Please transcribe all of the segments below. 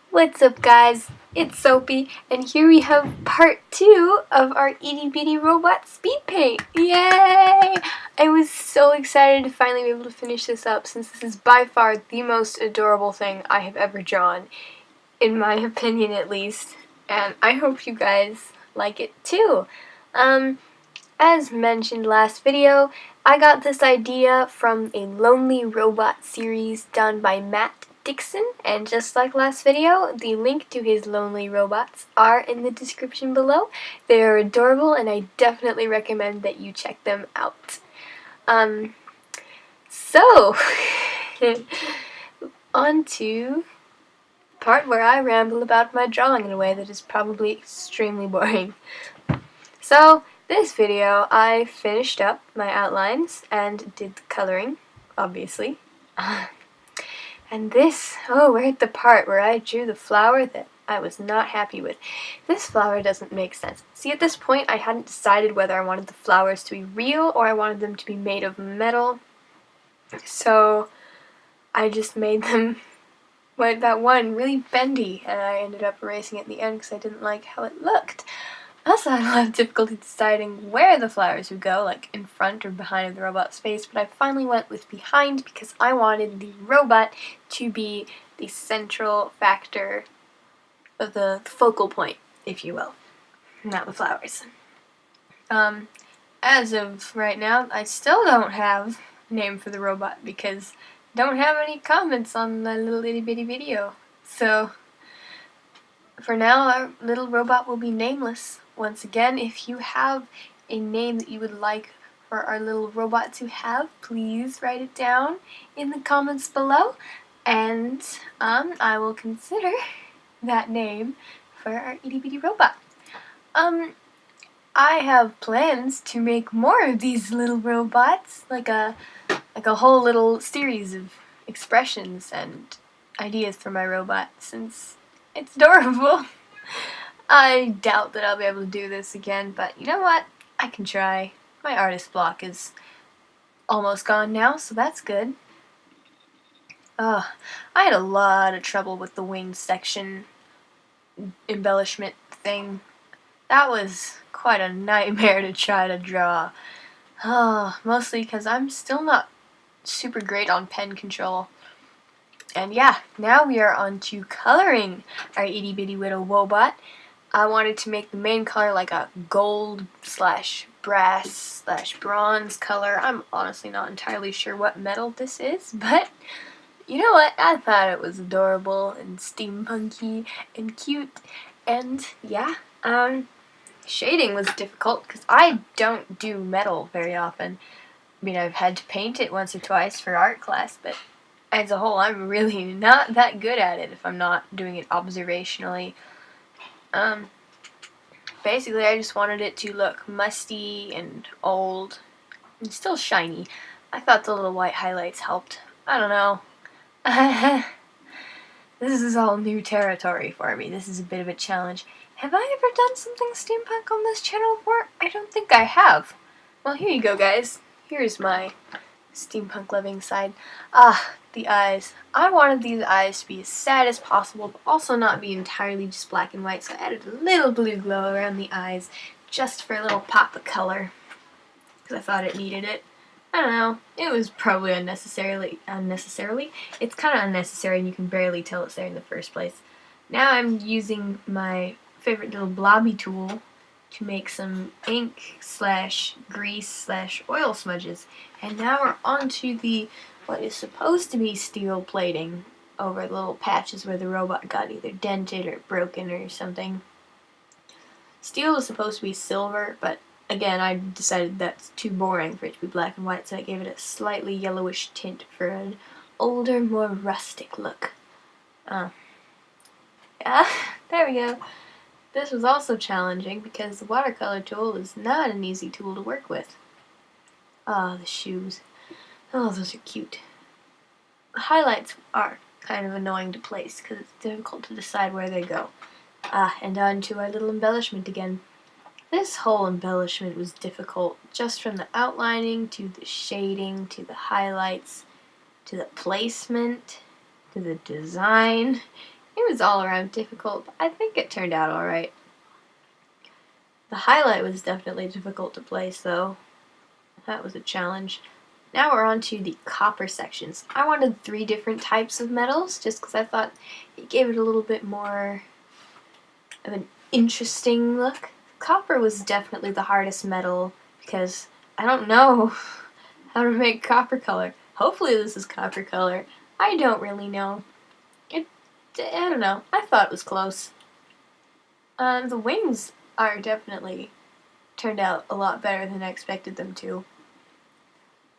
What's up, guys? It's Soapy, and here we have part 2 of our itty bitty robot Speedpaint. Yay! I was so excited to finally be able to finish this up, since this is by far the most adorable thing I have ever drawn, in my opinion at least, and I hope you guys like it too. As mentioned last video, I got this idea from a Lonely Robot series done by Dixon, and just like last video, the link to his Lonely Robots are in the description below. They are adorable, and I definitely recommend that you check them out. So, on to the part where I ramble about my drawing in a way that is probably extremely boring. So, this video, I finished up my outlines and did the coloring, obviously. And this, we're at the part where I drew the flower that I was not happy with. This flower doesn't make sense. See, at this point, I hadn't decided whether I wanted the flowers to be real or I wanted them to be made of metal. So, I just made them, that one, really bendy, and I ended up erasing it at the end because I didn't like how it looked. Also, I had a lot of difficulty deciding where the flowers would go, like in front or behind the robot's face, but I finally went with behind because I wanted the robot to be the central factor of the focal point, if you will, not the flowers. As of right now, I still don't have a name for the robot because I don't have any comments on the little itty bitty video, so for now, our little robot will be nameless. Once again, if you have a name that you would like for our little robot to have, please write it down in the comments below, and I will consider that name for our itty bitty robot. I have plans to make more of these little robots, like a whole little series of expressions and ideas for my robot, since it's adorable. I doubt that I'll be able to do this again, but you know what? I can try. My artist block is almost gone now, so that's good. I had a lot of trouble with the wing section embellishment thing. That was quite a nightmare to try to draw. Mostly because I'm still not super great on pen control. And yeah, now we are on to coloring our itty bitty little robot. I wanted to make the main color like a gold / brass / bronze color. I'm honestly not entirely sure what metal this is, but you know what? I thought it was adorable and steampunky and cute. And yeah, shading was difficult because I don't do metal very often. I mean, I've had to paint it once or twice for art class, but as a whole, I'm really not that good at it if I'm not doing it observationally. Basically, I just wanted it to look musty and old and still shiny. I thought the little white highlights helped. I don't know. This is all new territory for me. This is a bit of a challenge. Have I ever done something steampunk on this channel before? I don't think I have. Well, here you go, guys. Here's my steampunk loving side. The eyes. I wanted these eyes to be as sad as possible, but also not be entirely just black and white, so I added a little blue glow around the eyes just for a little pop of color, because I thought it needed it. I don't know. It was probably unnecessarily. It's kind of unnecessary, and you can barely tell it's there in the first place. Now I'm using my favorite little blobby tool to make some ink / grease / oil smudges. And now we're on to the what is supposed to be steel plating over the little patches where the robot got either dented or broken or something. Steel is supposed to be silver, but again, I decided that's too boring for it to be black and white, so I gave it a slightly yellowish tint for an older, more rustic look. Yeah, there we go. This was also challenging because the watercolor tool is not an easy tool to work with. The shoes. Oh, those are cute. The highlights are kind of annoying to place because it's difficult to decide where they go. And on to our little embellishment again. This whole embellishment was difficult, just from the outlining to the shading to the highlights to the placement to the design. It was all around difficult, but I think it turned out alright. The highlight was definitely difficult to place though. That was a challenge. Now we're on to the copper sections. I wanted 3 different types of metals just because I thought it gave it a little bit more of an interesting look. Copper was definitely the hardest metal because I don't know how to make copper color. Hopefully this is copper color. I don't really know. I don't know. I thought it was close. The wings are definitely turned out a lot better than I expected them to.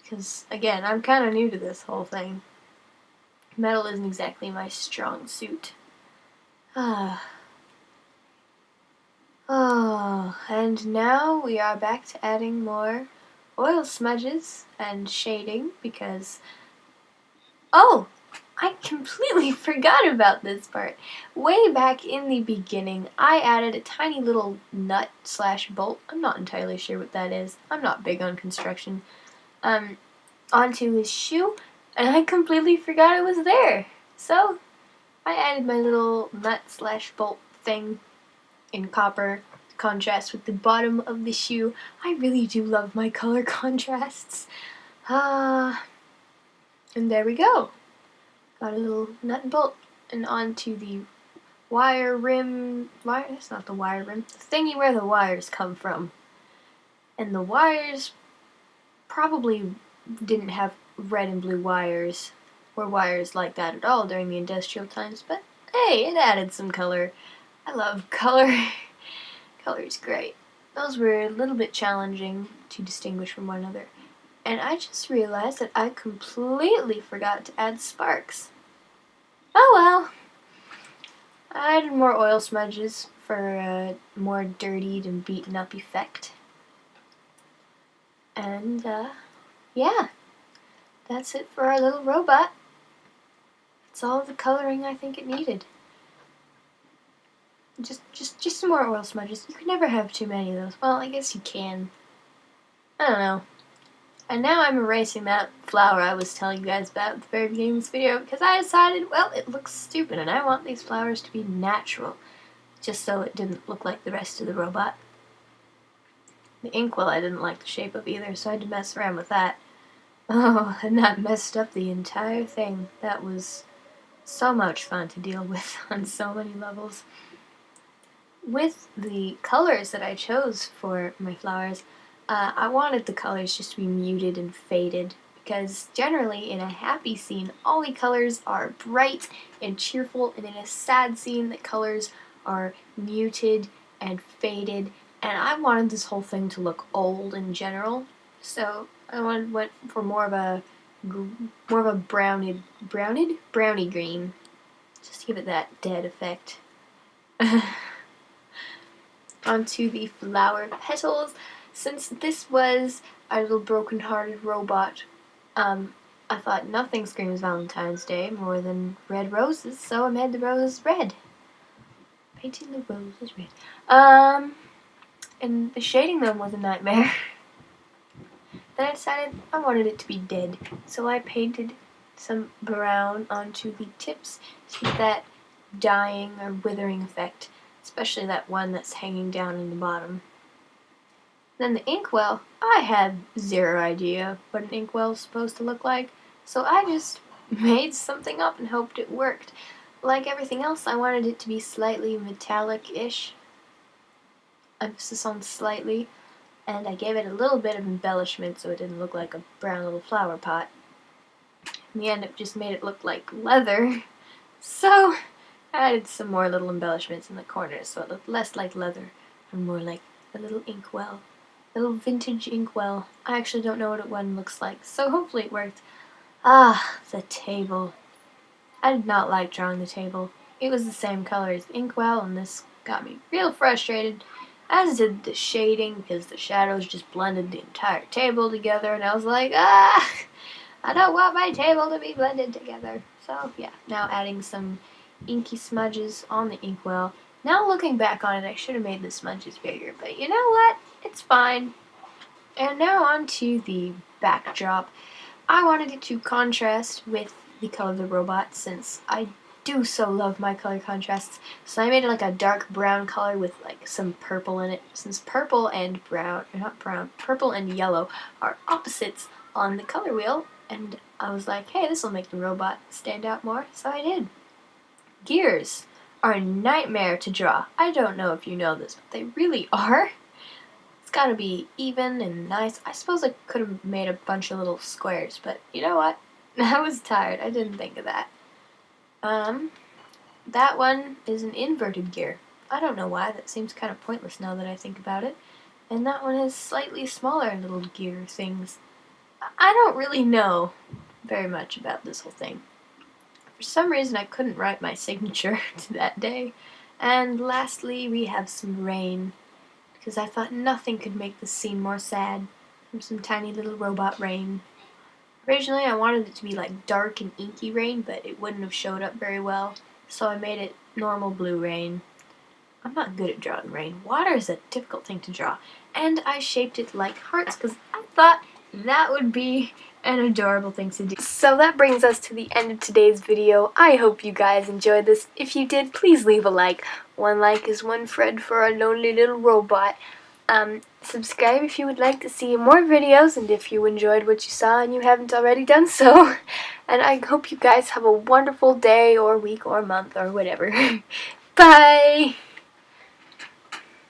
Because, again, I'm kind of new to this whole thing. Metal isn't exactly my strong suit. Oh, and now we are back to adding more oil smudges and shading because... Oh! I completely forgot about this part. Way back in the beginning, I added a tiny little nut / bolt. I'm not entirely sure what that is. I'm not big on construction. Onto his shoe, and I completely forgot it was there. So, I added my little nut / bolt thing in copper contrast with the bottom of the shoe. I really do love my color contrasts. And there we go. Got a little nut and bolt, and onto the wire rim. That's not the wire rim. The thingy where the wires come from. And the wires probably didn't have red and blue wires or wires like that at all during the industrial times, but hey, it added some color. I love color. Color is great. Those were a little bit challenging to distinguish from one another. And I just realized that I completely forgot to add sparks. Oh well. I added more oil smudges for a more dirtied and beaten up effect. And, yeah. That's it for our little robot. It's all the coloring I think it needed. Just some more oil smudges. You can never have too many of those. Well, I guess you can. I don't know. And now I'm erasing that flower I was telling you guys about at the very beginning of this video because I decided, well, it looks stupid and I want these flowers to be natural, just so it didn't look like the rest of the robot. The Inkwell I didn't like the shape of either, so I had to mess around with that. Oh, and that messed up the entire thing. That was so much fun to deal with on so many levels. With the colors that I chose for my flowers, I wanted the colors just to be muted and faded because generally in a happy scene all the colors are bright and cheerful, and in a sad scene the colors are muted and faded, and I wanted this whole thing to look old in general, so I went for more of a brownie green, just to give it that dead effect. Onto the flower petals. Since this was a little broken-hearted robot, I thought nothing screams Valentine's Day more than red roses, so I made the roses red. Painting the roses red. And the shading them was a nightmare. Then I decided I wanted it to be dead, so I painted some brown onto the tips to get that dying or withering effect, especially that one that's hanging down in the bottom. Then the inkwell, I had zero idea what an inkwell is supposed to look like, so I just made something up and hoped it worked. Like everything else, I wanted it to be slightly metallic-ish, emphasis on slightly, and I gave it a little bit of embellishment so it didn't look like a brown little flower pot. In the end, it just made it look like leather, so I added some more little embellishments in the corners so it looked less like leather and more like a little inkwell. A little vintage inkwell. I actually don't know what one looks like, so hopefully it worked. Ah, the table. I did not like drawing the table. It was the same color as the inkwell, and this got me real frustrated, as did the shading, because the shadows just blended the entire table together, and I was like, I don't want my table to be blended together. So, yeah, now adding some inky smudges on the inkwell. Now looking back on it, I should have made the smudges bigger, but you know what? It's fine. And now on to the backdrop. I wanted it to contrast with the color of the robot since I do so love my color contrasts. So I made it like a dark brown color with like some purple in it, since purple and brown, or not brown, purple and yellow are opposites on the color wheel. And I was like, hey, this will make the robot stand out more, so I did. Gears are a nightmare to draw. I don't know if you know this, but they really are. It's gotta be even and nice. I suppose I could have made a bunch of little squares, but you know what? I was tired. I didn't think of that. That one is an inverted gear. I don't know why. That seems kind of pointless now that I think about it. And that one has slightly smaller little gear things. I don't really know very much about this whole thing. For some reason, I couldn't write my signature to that day. And lastly, we have some rain, because I thought nothing could make the scene more sad than some tiny little robot rain. Originally, I wanted it to be like dark and inky rain, but it wouldn't have showed up very well, so I made it normal blue rain. I'm not good at drawing rain. Water is a difficult thing to draw, and I shaped it like hearts because I thought that would be an adorable thing to do. So that brings us to the end of today's video. I hope you guys enjoyed this. If you did, please leave a like. One like is one friend for a lonely little robot. Subscribe if you would like to see more videos, and if you enjoyed what you saw and you haven't already done so. And I hope you guys have a wonderful day or week or month or whatever. Bye!